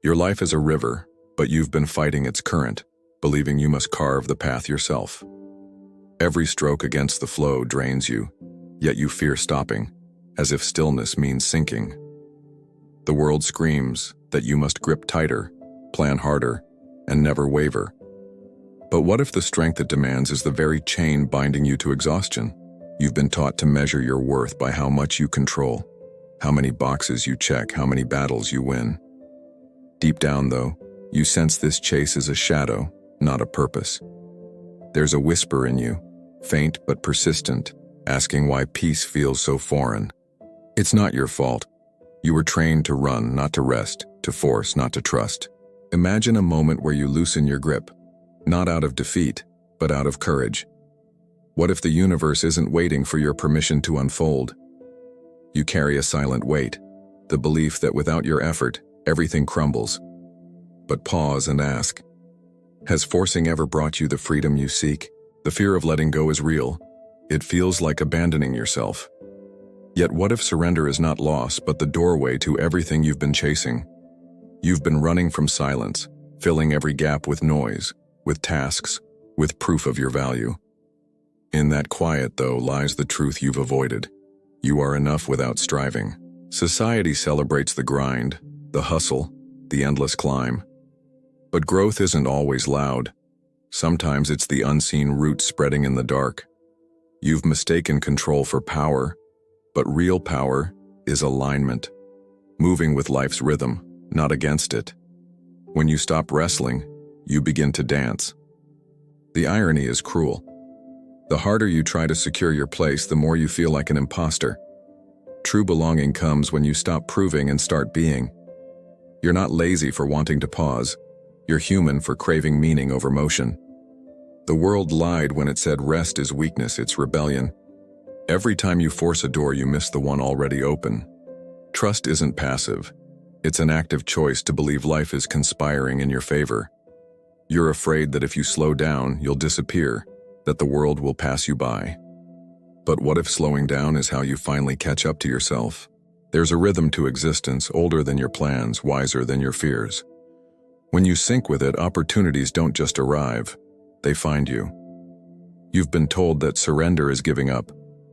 Your life is a river, but you've been fighting its current, believing you must carve the path yourself. Every stroke against the flow drains you, yet you fear stopping, as if stillness means sinking. The world screams that you must grip tighter, plan harder, and never waver. But what if the strength it demands is the very chain binding you to exhaustion? You've been taught to measure your worth by how much you control, how many boxes you check, how many battles you win. Deep down, though, you sense this chase is a shadow, not a purpose. There's a whisper in you, faint but persistent, asking why peace feels so foreign. It's not your fault. You were trained to run, not to rest, to force, not to trust. Imagine a moment where you loosen your grip, not out of defeat, but out of courage. What if the universe isn't waiting for your permission to unfold? You carry a silent weight, the belief that without your effort, everything crumbles. But pause and ask, has forcing ever brought you the freedom you seek? The fear of letting go is real. It feels like abandoning yourself. Yet what if surrender is not loss, but the doorway to everything you've been chasing? You've been running from silence, filling every gap with noise, with tasks, with proof of your value. In that quiet, though, lies the truth you've avoided. You are enough without striving. Society celebrates the grind, the hustle, the endless climb. But growth isn't always loud. Sometimes it's the unseen roots spreading in the dark. You've mistaken control for power, but real power is alignment, moving with life's rhythm, not against it. When you stop wrestling, you begin to dance. The irony is cruel. The harder you try to secure your place, the more you feel like an imposter. True belonging comes when you stop proving and start being. You're not lazy for wanting to pause. You're human for craving meaning over motion. The world lied when it said rest is weakness, it's rebellion. Every time you force a door, you miss the one already open. Trust isn't passive. It's an active choice to believe life is conspiring in your favor. You're afraid that if you slow down, you'll disappear, that the world will pass you by. But what if slowing down is how you finally catch up to yourself? There's a rhythm to existence older than your plans, wiser than your fears. When you sync with it, opportunities don't just arrive, they find you. You've been told that surrender is giving up,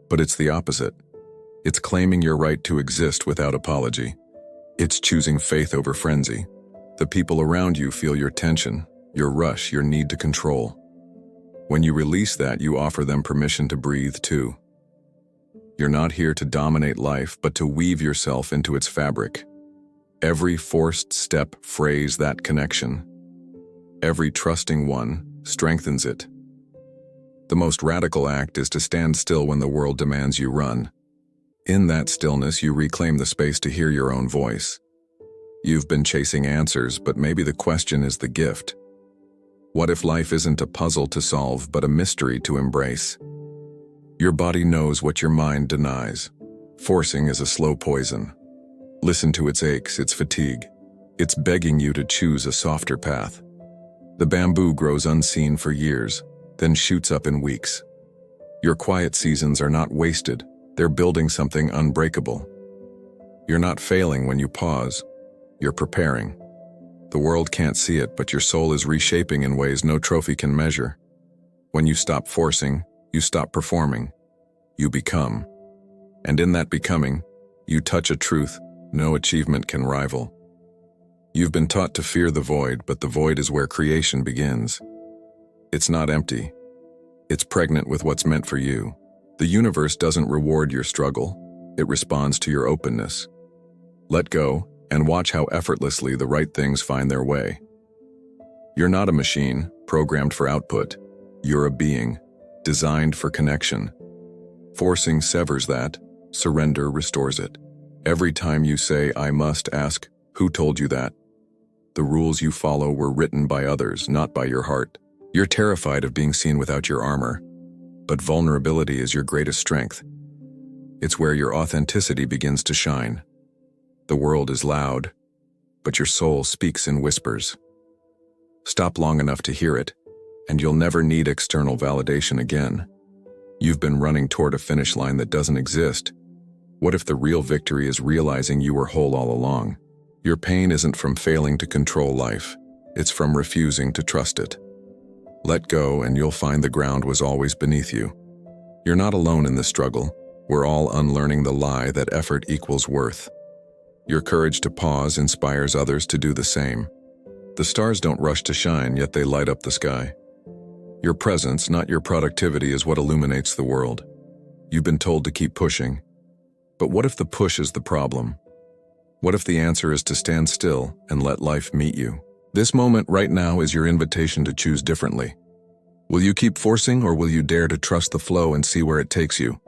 but it's the opposite. It's claiming your right to exist without apology. It's choosing faith over frenzy. The people around you feel your tension, your rush, your need to control. When you release that, you offer them permission to breathe too. You're not here to dominate life, but to weave yourself into its fabric. Every forced step frays that connection. Every trusting one strengthens it. The most radical act is to stand still when the world demands you run. In that stillness, you reclaim the space to hear your own voice. You've been chasing answers, but maybe the question is the gift. What if life isn't a puzzle to solve, but a mystery to embrace? Your body knows what your mind denies. Forcing is a slow poison. Listen to its aches, its fatigue. It's begging you to choose a softer path. The bamboo grows unseen for years, then shoots up in weeks. Your quiet seasons are not wasted. They're building something unbreakable. You're not failing when you pause. You're preparing. The world can't see it, but your soul is reshaping in ways no trophy can measure. When you stop forcing, you stop performing. You become. And in that becoming, you touch a truth no achievement can rival. You've been taught to fear the void, but the void is where creation begins. It's not empty. It's pregnant with what's meant for you. The universe doesn't reward your struggle. It responds to your openness. Let go and watch how effortlessly the right things find their way. You're not a machine programmed for output. You're a being designed for connection. Forcing severs that. Surrender restores it. Every time you say, I must, ask, who told you that? The rules you follow were written by others, not by your heart. You're terrified of being seen without your armor, but vulnerability is your greatest strength. It's where your authenticity begins to shine. The world is loud, but your soul speaks in whispers. Stop long enough to hear it, and you'll never need external validation again. You've been running toward a finish line that doesn't exist. What if the real victory is realizing you were whole all along? Your pain isn't from failing to control life. It's from refusing to trust it. Let go and you'll find the ground was always beneath you. You're not alone in this struggle. We're all unlearning the lie that effort equals worth. Your courage to pause inspires others to do the same. The stars don't rush to shine, yet they light up the sky. Your presence, not your productivity, is what illuminates the world. You've been told to keep pushing. But what if the push is the problem? What if the answer is to stand still and let life meet you? This moment right now is your invitation to choose differently. Will you keep forcing, or will you dare to trust the flow and see where it takes you?